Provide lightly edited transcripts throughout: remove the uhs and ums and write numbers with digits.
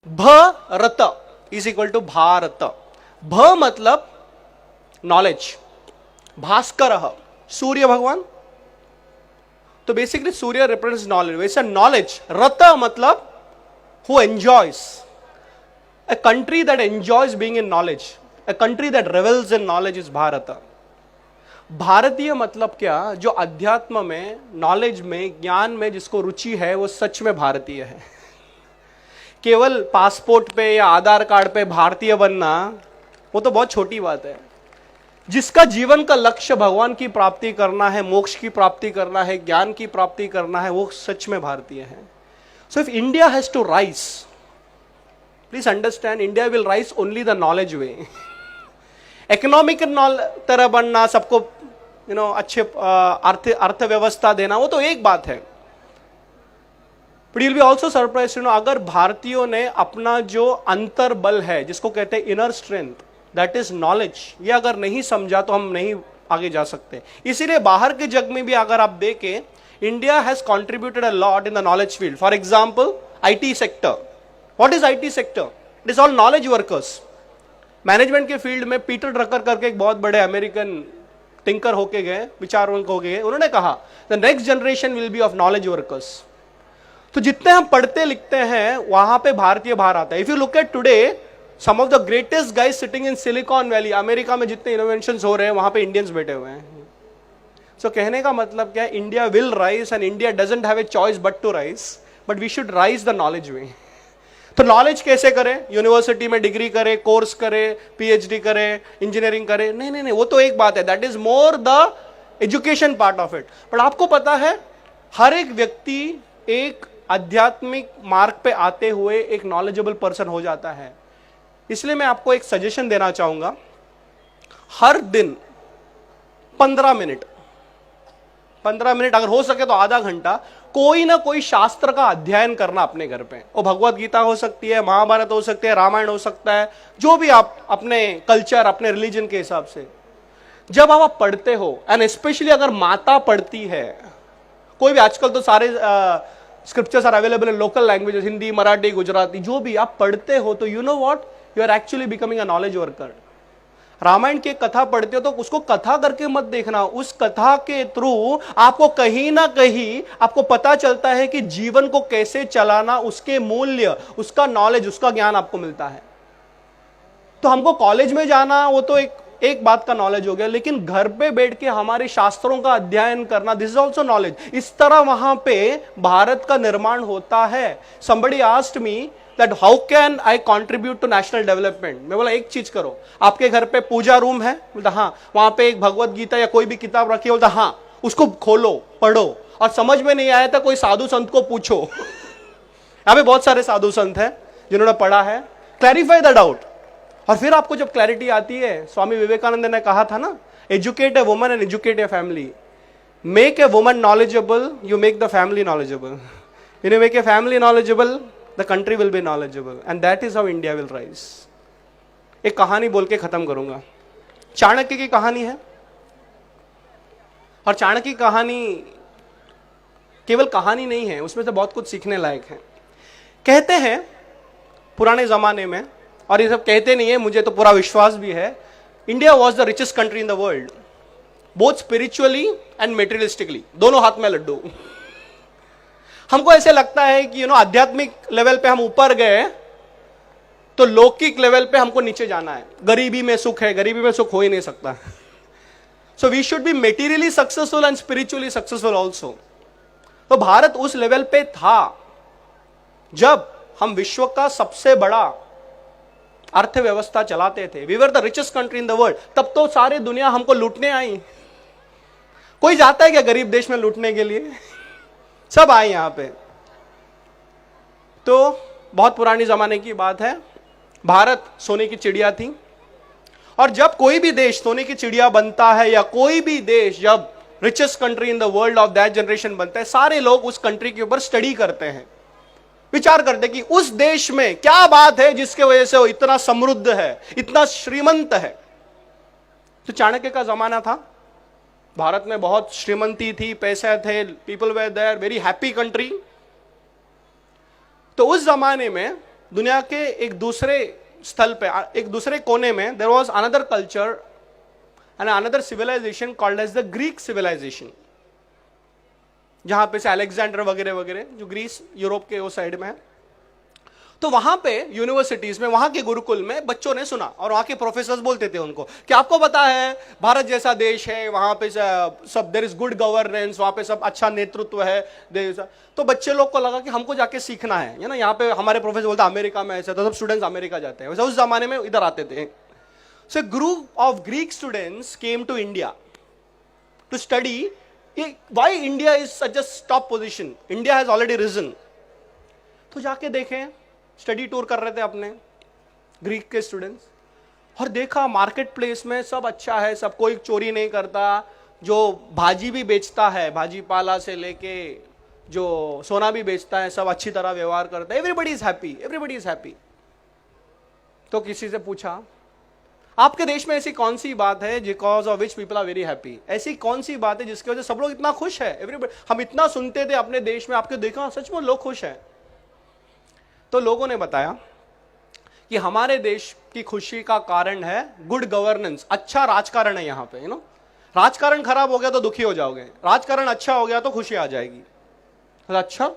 Bharat is equal to Bharat. भ मतलब knowledge, भास्कर सूर्य भगवान, तो बेसिकली सूर्य रिप्रेजेंट्स नॉलेज, वैसे नॉलेज। रत मतलब who enjoys, a country that enjoys being in knowledge, a country that revels in knowledge is Bharat. भारतीय मतलब क्या? जो अध्यात्म में, नॉलेज में, ज्ञान में जिसको रुचि है वो सच में भारतीय है। केवल पासपोर्ट पे या आधार कार्ड पे भारतीय बनना वो तो बहुत छोटी बात है। जिसका जीवन का लक्ष्य भगवान की प्राप्ति करना है, मोक्ष की प्राप्ति करना है, ज्ञान की प्राप्ति करना है, वो सच में भारतीय है। So if India has to rise, please understand, India will rise only the knowledge way. Economic तरह बनना, सबको अच्छे अर्थव्यवस्था देना, वो तो एक बात है। But you will be also surprise अगर भारतीयों ने अपना जो अंतर बल है, जिसको कहते हैं inner strength, that is knowledge, ये अगर नहीं समझा तो हम नहीं आगे जा सकते। इसीलिए बाहर के जग में भी अगर आप देखें, India has contributed a lot in the knowledge field. For example IT sector. What is IT sector? It is all knowledge workers. Management के फील्ड में पीटर ड्रकर करके एक बहुत बड़े अमेरिकन टिंकर होके गए, विचारवंत हो गए, उन्होंने कहा the next generation will be of knowledge workers. तो जितने हम पढ़ते लिखते हैं वहां पे भारतीय बाहर आता है। If you look at today, some of the greatest guys sitting in Silicon Valley, America में जितने इनोवेशंस हो रहे हैं वहां पे इंडियंस बैठे हुए हैं। सो कहने का मतलब क्या है? India will rise and India doesn't have a choice but to rise, but we should rise the knowledge way. तो नॉलेज कैसे करें? यूनिवर्सिटी में डिग्री करे, कोर्स करे, पीएचडी करे, इंजीनियरिंग करे? नहीं नहीं नहीं, वो तो एक बात है, that is more the education part of it. पर आपको पता है, हर एक व्यक्ति एक आध्यात्मिक मार्ग पे आते हुए एक नॉलेजेबल पर्सन हो जाता है। इसलिए मैं आपको एक सजेशन देना चाहूंगा, हर दिन 15 मिनट अगर हो सके तो आधा घंटा कोई ना कोई शास्त्र का अध्ययन करना अपने घर पे। वो भगवत गीता हो सकती है, महाभारत हो सकती है, रामायण हो सकता है, जो भी आप अपने कल्चर, अपने रिलीजन के हिसाब से जब आप पढ़ते हो, एंड स्पेशली अगर माता पढ़ती है, कोई भी, आजकल तो सारे scriptures are available in local languages, Hindi, Marathi, Gujarati, जो भी आप पढ़ते हो, तो you know what, you are actually becoming a knowledge worker. Ramayana की कथा पढ़ते हो तो उसको कथा करके मत देखना, उस कथा के थ्रू आपको कहीं ना कहीं आपको पता चलता है कि जीवन को कैसे चलाना, उसके मूल्य, उसका नॉलेज, उसका ज्ञान आपको मिलता है। तो हमको कॉलेज में जाना वो तो एक बात का नॉलेज हो गया, लेकिन घर पे बैठ के हमारे शास्त्रों का अध्ययन करना, दिस इज ऑल्सो नॉलेज। इस तरह वहां पे भारत का निर्माण होता है। somebody asked me that how can I contribute to national development? मैं बोला एक चीज करो, आपके घर पे पूजा रूम है? बोलता हाँ। वहां पे एक भगवत गीता या कोई भी किताब रखी है? बोलता हाँ। उसको खोलो, पढ़ो, और समझ में नहीं आया था कोई साधु संत को पूछो। यहाँ पे बहुत सारे साधु संत हैं जिन्होंने पढ़ा है। Clarify the doubt. और फिर आपको जब क्लैरिटी आती है, स्वामी विवेकानंद ने कहा था ना, educate a woman and educate a family. Make a woman knowledgeable, you make the family knowledgeable. You make a family knowledgeable, the country will be knowledgeable, and that is how India will rise। एक कहानी बोल के खत्म करूंगा। चाणक्य की कहानी है, और चाणक्य की कहानी केवल कहानी नहीं है, उसमें से बहुत कुछ सीखने लायक है। कहते हैं पुराने जमाने में, और ये सब कहते नहीं है, मुझे तो पूरा विश्वास भी है, India was the richest country in the world, both spiritually and materialistically, दोनों हाथ में लड्डू। हमको ऐसे लगता है कि आध्यात्मिक लेवल पे हम ऊपर गए तो लौकिक लेवल पे हमको नीचे जाना है। गरीबी में सुख है, गरीबी में सुख हो ही नहीं सकता। So we should be materially successful and spiritually successful also. तो भारत उस लेवल पे था जब हम विश्व का सबसे बड़ा अर्थव्यवस्था चलाते थे। We were the richest country in the world. तब तो सारी दुनिया हमको लूटने आई। कोई जाता है क्या गरीब देश में लूटने के लिए? सब आए यहां पे। तो बहुत पुरानी जमाने की बात है, भारत सोने की चिड़िया थी, और जब कोई भी देश सोने की चिड़िया बनता है, या कोई भी देश जब richest country in the world of that generation बनता है, सारे लोग उस कंट्री के ऊपर स्टडी करते हैं, विचार करते हैं कि उस देश में क्या बात है जिसके वजह से वो इतना समृद्ध है, इतना श्रीमंत है। तो चाणक्य का जमाना था, भारत में बहुत श्रीमंती थी, पैसे थे, people were there, very happy country. तो उस जमाने में दुनिया के एक दूसरे स्थल पे, एक दूसरे कोने में there was another culture and another civilization called as the Greek civilization, जहां पे से अलेक्जेंडर वगैरह वगैरह, जो ग्रीस यूरोप के वो साइड में है। तो वहां पे यूनिवर्सिटीज में, वहां के गुरुकुल में बच्चों ने सुना, और वहां के प्रोफेसर्स बोलते थे उनको कि आपको पता है भारत जैसा देश है, वहां पे सब देयर इज गुड गवर्नेंस, वहां पे सब अच्छा नेतृत्व है। तो बच्चे लोग को लगा कि हमको जाके सीखना है ना। यहाँ पे हमारे प्रोफेसर बोलते अमेरिका में ऐसा, तो सब स्टूडेंट्स अमेरिका जाते हैं, वैसे उस जमाने में इधर आते थे। So group of Greek students came to India to study why India is such a top position, India has already reason. तो जाके देखें, स्टडी टूर कर रहे थे अपने ग्रीक के स्टूडेंट्स, और देखा मार्केट प्लेस में सब अच्छा है, सब कोई चोरी नहीं करता, जो भाजी भी बेचता है, भाजी पाला से लेके जो सोना भी बेचता है, सब अच्छी तरह व्यवहार करता है, everybody is happy, everybody is happy. तो किसी से पूछा आपके देश में ऐसी कौन सी बात है because of which people are very happy, ऐसी कौन सी बात है जिसकी वजह से सब लोग इतना खुश है? एवरीबडी, हम इतना सुनते थे अपने देश में, आपके देखा सच में लोग खुश हैं। तो लोगों ने बताया कि हमारे देश की खुशी का कारण है गुड गवर्नेंस, अच्छा राजकारण है यहाँ पे। राजकारण खराब हो गया तो दुखी हो जाओगे, राजकारण अच्छा हो गया तो खुशी आ जाएगी। तो अच्छा,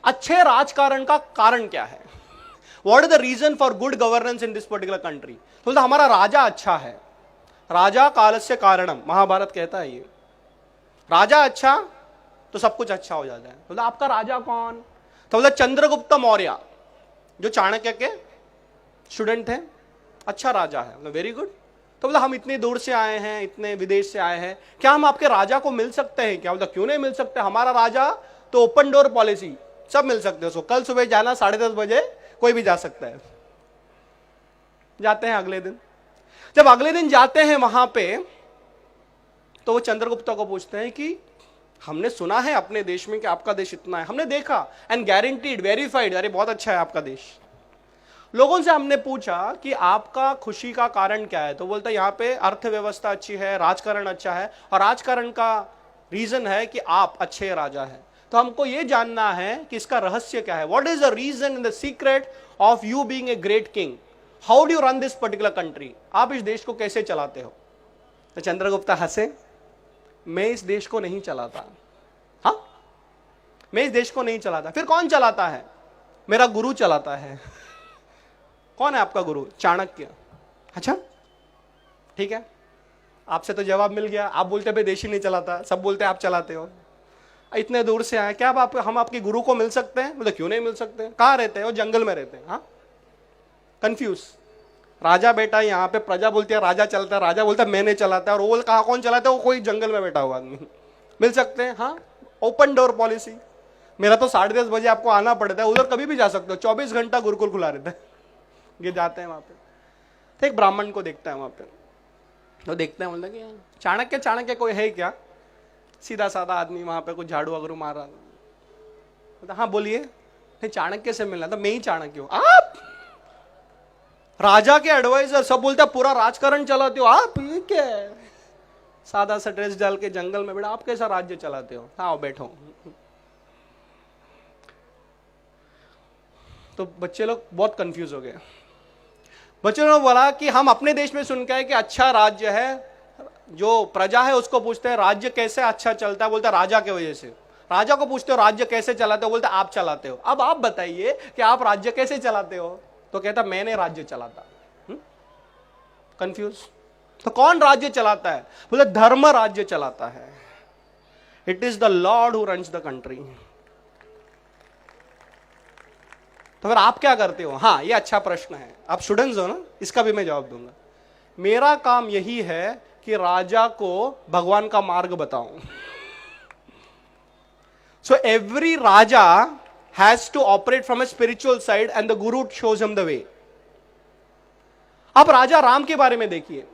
अच्छे राजकारण का कारण क्या है? What is the reason for good governance in this particular country? तो हमारा राजा अच्छा है, राजा कालस्य कारणम, महाभारत कहता है ये। राजा अच्छा तो सब कुछ अच्छा हो जाता है। तो आपका राजा कौन? तो बोला चंद्रगुप्त मौर्य, जो चाणक्य के स्टूडेंट थे, अच्छा राजा है। Very good. तो बोला हम इतनी दूर से आए हैं, इतने विदेश से आए हैं, क्या हम आपके राजा को मिल सकते हैं क्या? बोला क्यों नहीं मिल सकते, हमारा राजा तो ओपन डोर पॉलिसी, सब मिल सकते हैं उसको। कल सुबह जाना 10:30 बजे, कोई भी जा सकता है। जाते हैं अगले दिन, जब अगले दिन जाते हैं वहां पे, तो वो चंद्रगुप्त को पूछते हैं कि हमने सुना है अपने देश में कि आपका देश इतना है, हमने देखा एंड गारंटीड वेरीफाइड, अरे बहुत अच्छा है आपका देश। लोगों से हमने पूछा कि आपका खुशी का कारण क्या है? तो बोलता है यहाँ पे अर्थव्यवस्था अच्छी है, राजकारण अच्छा है, और राजकारण का रीजन है कि आप अच्छे राजा हैं। तो हमको ये जानना है कि इसका रहस्य क्या है, what is the reason in the secret of you being a great king, how do you run this particular country, आप इस देश को कैसे चलाते हो? तो चंद्रगुप्त हंसे, मैं इस देश को नहीं चलाता। हाँ, मैं इस देश को नहीं चलाता। फिर कौन चलाता है? मेरा गुरु चलाता है। कौन है आपका गुरु? चाणक्य। अच्छा ठीक है, आपसे तो जवाब मिल गया। आप बोलते भाई देश ही नहीं चलाता, सब बोलते आप चलाते हो। इतने दूर से आए, क्या हम आपके गुरु को मिल सकते हैं? बोले क्यों नहीं मिल सकते, कहाँ रहते हैं? वो जंगल में रहते हैं। हाँ, कंफ्यूज। राजा बैठा है यहाँ पे, प्रजा बोलती है राजा चलता है, राजा बोलता है मैंने चलाता है, और वो बोल कहा कौन चलाता है? वो कोई जंगल में बैठा हुआ आदमी। मिल सकते हैं? हाँ, ओपन डोर पॉलिसी। मेरा तो 10:30 बजे आपको आना पड़ता है, उधर कभी भी जा सकते हो, 24 घंटा गुरुकुल खुला रहता है। ये जाते हैं वहां पे, तो एक ब्राह्मण को देखता है वहां पे, तो देखते हैं, बोलते कि चाणक्य चाणक्य कोई है क्या? सीधा साधा आदमी, वहां पे कुछ झाड़ू वगैरह मार रहा था। हाँ बोलिए। नहीं, चाणक्य से मिलना था। मैं ही चाणक्य हूं। आप राजा के एडवाइजर, सब बोलते पूरा राजकारण चलाते हो आप, ये क्या है? सादा सा ड्रेस डाल के जंगल में बैठा, आप कैसा राज्य चलाते हो? हाँ बैठो। तो बच्चे लोग बहुत कंफ्यूज हो गए। बच्चों ने बोला कि हम अपने देश में सुन के आए कि अच्छा राज्य है, जो प्रजा है उसको पूछते हैं राज्य कैसे अच्छा चलता है, बोलता है राजा की वजह से। राजा को पूछते हो राज्य कैसे चलाते हो, बोलते आप चलाते हो। अब आप बताइए कि आप राज्य कैसे चलाते हो? तो कहता मैंने राज्य चलाता। कंफ्यूज। तो कौन राज्य चलाता है? बोले धर्म राज्य चलाता है। It is the Lord who runs the country. तो फिर आप क्या करते हो? हाँ, ये अच्छा प्रश्न है, आप स्टूडेंट्स हो ना, इसका भी मैं जवाब दूंगा। मेरा काम यही है कि राजा को भगवान का मार्ग बताऊं। So every raja has to operate from a spiritual side and the guru shows him the way. अब राजा राम के बारे में देखिए।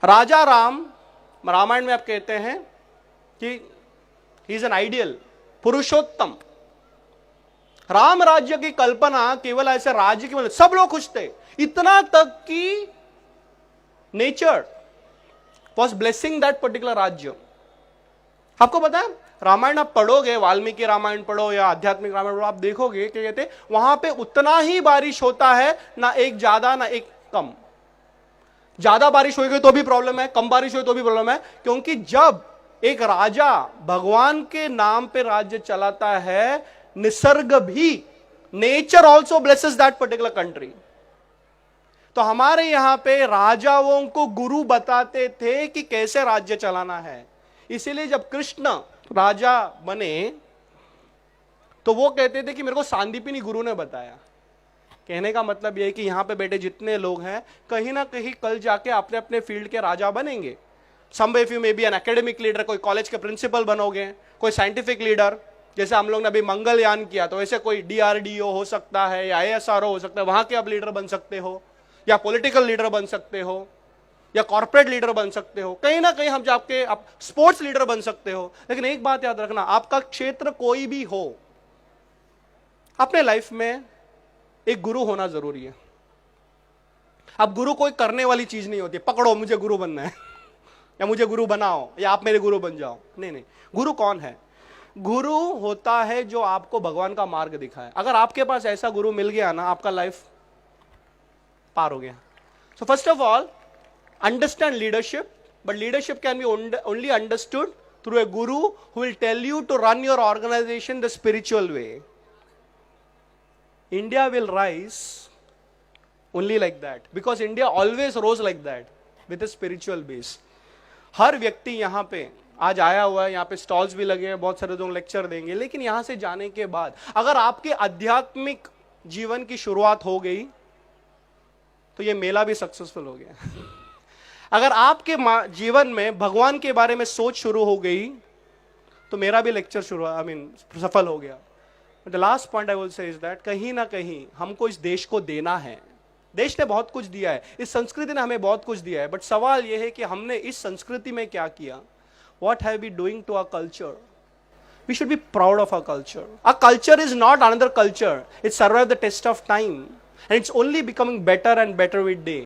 राजा राम, रामायण में आप कहते हैं कि ही इज एन आइडियल, पुरुषोत्तम। राम राज्य की कल्पना केवल ऐसे राज्य की, मतलब सब लोग खुश थे, इतना तक कि nature was blessing that particular राज्य। आपको पता है रामायण आप पढ़ोगे, वाल्मीकि रामायण पढ़ो या आध्यात्मिक रामायण पढ़ो, आप देखोगे कि कहते वहां पे उतना ही बारिश होता है, ना एक ज्यादा ना एक कम। ज्यादा बारिश होगी तो भी प्रॉब्लम है, कम बारिश हो तो भी प्रॉब्लम है, क्योंकि जब एक राजा भगवान के नाम पे राज्य चलाता है, निसर्ग भी, nature also blesses that particular country. तो हमारे यहां पे राजाओं को गुरु बताते थे कि कैसे राज्य चलाना है। इसीलिए जब कृष्ण राजा बने तो वो कहते थे कि मेरे को सांदीपनी गुरु ने बताया। कहने का मतलब यह है कि यहां पे बैठे जितने लोग हैं कहीं ना कहीं कल जाके अपने अपने फील्ड के राजा बनेंगे। Some of you may be an academic leader, कोई कॉलेज के प्रिंसिपल बनोगे, कोई साइंटिफिक लीडर, जैसे हम लोग ने अभी मंगलयान किया तो वैसे कोई DRDO हो सकता है या ASRO हो सकता है, वहां के आप लीडर बन सकते हो, या पॉलिटिकल लीडर बन सकते हो, या कॉर्पोरेट लीडर बन सकते हो, कहीं ना कहीं हम जाके आप स्पोर्ट्स लीडर बन सकते हो। लेकिन एक बात याद रखना, आपका क्षेत्र कोई भी हो, अपने लाइफ में एक गुरु होना जरूरी है। अब गुरु कोई करने वाली चीज नहीं होती, पकड़ो मुझे गुरु बनना है या मुझे गुरु बनाओ या आप मेरे गुरु बन जाओ। नहीं नहीं, गुरु कौन है? गुरु होता है जो आपको भगवान का मार्ग दिखाए। अगर आपके पास ऐसा गुरु मिल गया ना, आपका लाइफ पार हो गया। So first of all understand leadership, but leadership can be only understood through a guru who will tell you to run your organisation the spiritual way. India will rise only like that because India always rose like that with a spiritual base. हर व्यक्ति यहाँ पे आज आया हुआ है, यहाँ पे stalls भी लगे हैं, बहुत सारे लोग लेक्चर देंगे, लेकिन यहाँ से जाने के बाद अगर आपके आध्यात्मिक जीवन की शुरुआत हो गई तो ये मेला भी सक्सेसफुल हो गया। अगर आपके जीवन में भगवान के बारे में सोच शुरू हो गई तो मेरा भी लेक्चर शुरू सफल हो गया। The last point I will say is that कहीं ना कहीं हमको इस देश को देना है। देश ने बहुत कुछ दिया है, इस संस्कृति ने हमें बहुत कुछ दिया है, बट सवाल यह है कि हमने इस संस्कृति में क्या किया। What have we doing to our culture? We should be proud of our culture. Our culture is not another culture. It survived the test of time and it's only becoming better and better with day.